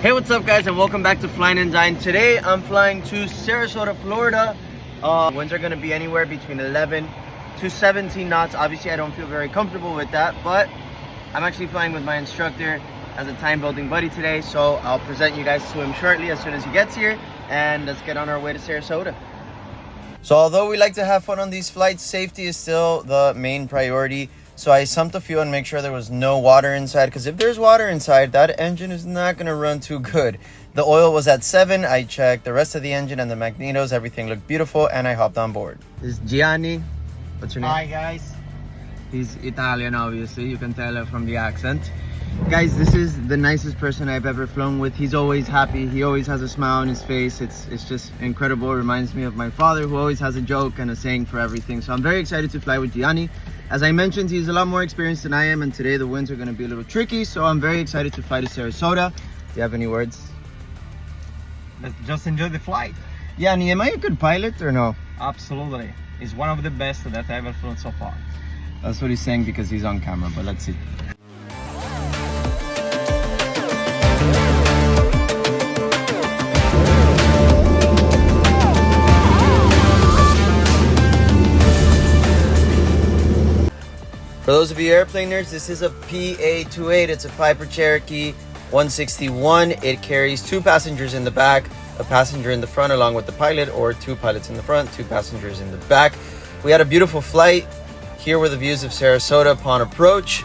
Hey, what's up guys, and welcome back to Flying and Dine. Today I'm flying to Sarasota, Florida. Winds are going to be anywhere between 11 to 17 knots. Obviously I don't feel very comfortable with that, but I'm actually flying with my instructor as a time building buddy today, so I'll present you guys to him shortly as soon as he gets here, and let's get on our way to Sarasota. So although we like to have fun on these flights, safety is still the main priority. So I sumped the fuel and make sure there was no water inside, because if there's water inside, that engine is not going to run too good. The oil was at 7. I checked the rest of the engine and the magnetos. Everything looked beautiful, and I hopped on board. This is Gianni. What's your name? Hi guys. He's Italian, obviously. You can tell from the accent. Guys, this is the nicest person I've ever flown with. He's always happy. He always has a smile on his face. It's just incredible. It reminds me of my father, who always has a joke and a saying for everything. So I'm very excited to fly with Gianni. As I mentioned, he's a lot more experienced than I am, and today the winds are going to be a little tricky, so I'm very excited to fly to Sarasota. Do you have any words? Let's just enjoy the flight. Gianni, am I a good pilot or no? Absolutely. It's one of the best that I've ever flown so far. That's what he's saying because he's on camera, but let's see. For those of you airplane nerds, this is a PA-28. It's a Piper Cherokee 161. It carries 2 passengers in the back, a passenger in the front along with the pilot, or 2 pilots in the front, 2 passengers in the back. We had a beautiful flight. Here were the views of Sarasota upon approach.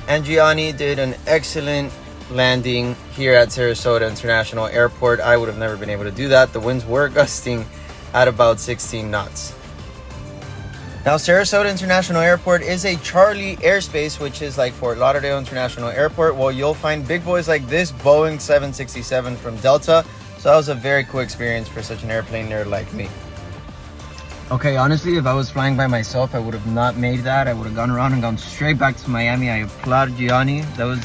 And Gianni did an excellent landing here at Sarasota International Airport. I would have never been able to do that. The winds were gusting at about 16 knots. Now, Sarasota International Airport is a Charlie airspace, which is like Fort Lauderdale International Airport. Well, you'll find big boys like this Boeing 767 from Delta. So that was a very cool experience for such an airplane nerd like me. Okay, honestly, if I was flying by myself, I would have not made that. I would have gone around and gone straight back to Miami. I applaud Gianni. That was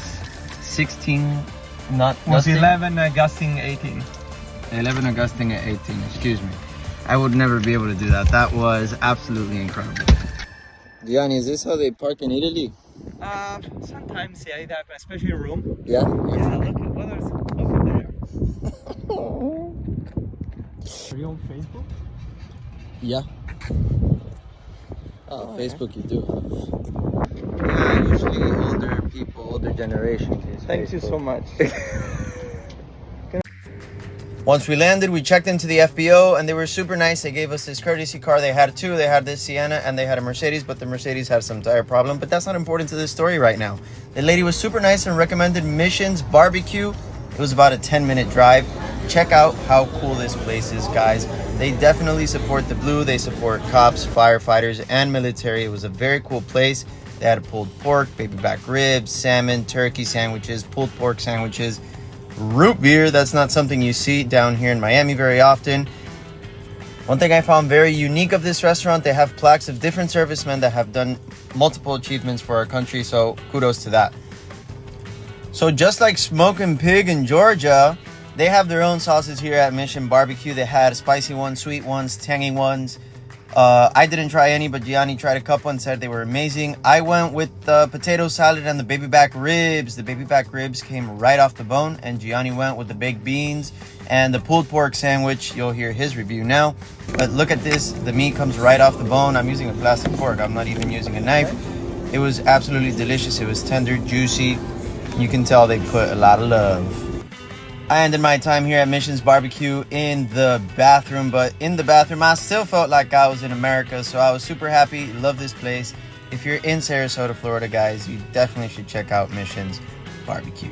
16 not Was 11 gusting 18. 11 gusting at 18, excuse me. I would never be able to do that. That was absolutely incredible. Gianni, is this how they park in Italy? Sometimes, yeah, they have a special room. Yeah? Yeah, look at weather's over there. Are you on Facebook? Yeah. Oh, Facebook you do. Yeah, usually older people, older generations use Thank you Facebook. so much. Once we landed, we checked into the FBO, and they were super nice. They gave us this courtesy car. They had 2. They had this Sienna, and they had a Mercedes, but the Mercedes had some tire problem. But that's not important to this story right now. The lady was super nice and recommended Missions Barbecue. It was about a 10-minute drive. Check out how cool this place is, guys. They definitely support the blue. They support cops, firefighters, and military. It was a very cool place. They had pulled pork, baby back ribs, salmon, turkey sandwiches, pulled pork sandwiches, root beer. That's not something you see down here in Miami very often. One thing I found very unique of this restaurant, they have plaques of different servicemen that have done multiple achievements for our country, so kudos to that. So just like Smokin' Pig in Georgia, they have their own sauces here at Mission Barbecue. They had spicy ones, sweet ones, tangy ones. I didn't try any, but Gianni tried a couple and said they were amazing. I went with the potato salad and the baby back ribs. The baby back ribs came right off the bone, and Gianni went with the baked beans and the pulled pork sandwich. You'll hear his review now. But look at this. The meat comes right off the bone. I'm using a plastic fork. I'm not even using a knife. It was absolutely delicious. It was tender, juicy. You can tell they put a lot of love. I ended my time here at Missions Barbecue in the bathroom, but in the bathroom, I still felt like I was in America, so I was super happy. Love this place. If you're in Sarasota, Florida, guys, you definitely should check out Missions Barbecue.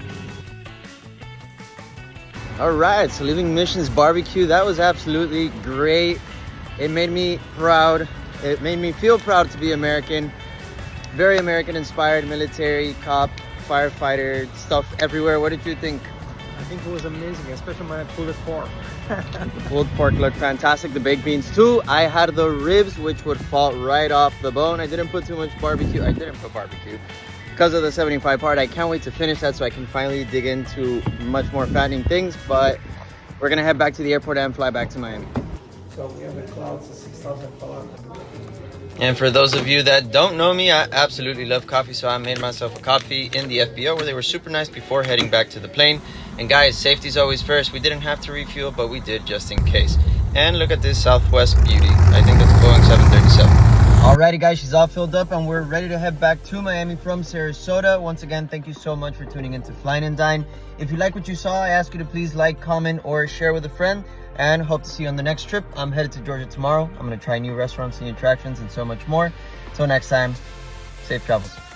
All right, so leaving Missions Barbecue, that was absolutely great. It made me proud. It made me feel proud to be American. Very American-inspired, military, cop, firefighter, stuff everywhere. What did you think? I think it was amazing, especially my pulled pork. The pulled pork looked fantastic. The baked beans too. I had the ribs, which would fall right off the bone. I didn't put too much barbecue. I didn't put barbecue because of the 75 part. I can't wait to finish that so I can finally dig into much more fattening things. But we're gonna head back to the airport and fly back to Miami. So we have the clouds at 6,000 kilometers. And for those of you that don't know me, I absolutely love coffee, so I made myself a coffee in the FBO where they were super nice before heading back to the plane. And guys, safety's always first. We didn't have to refuel, but we did just in case. And look at this Southwest beauty. I think that's Boeing 737. Alrighty guys, she's all filled up and we're ready to head back to Miami from Sarasota. Once again, thank you so much for tuning into Flying and Dine. If you like what you saw, I ask you to please like, comment, or share with a friend. And hope to see you on the next trip. I'm headed to Georgia tomorrow. I'm going to try new restaurants, new attractions, and so much more. Till next time, safe travels.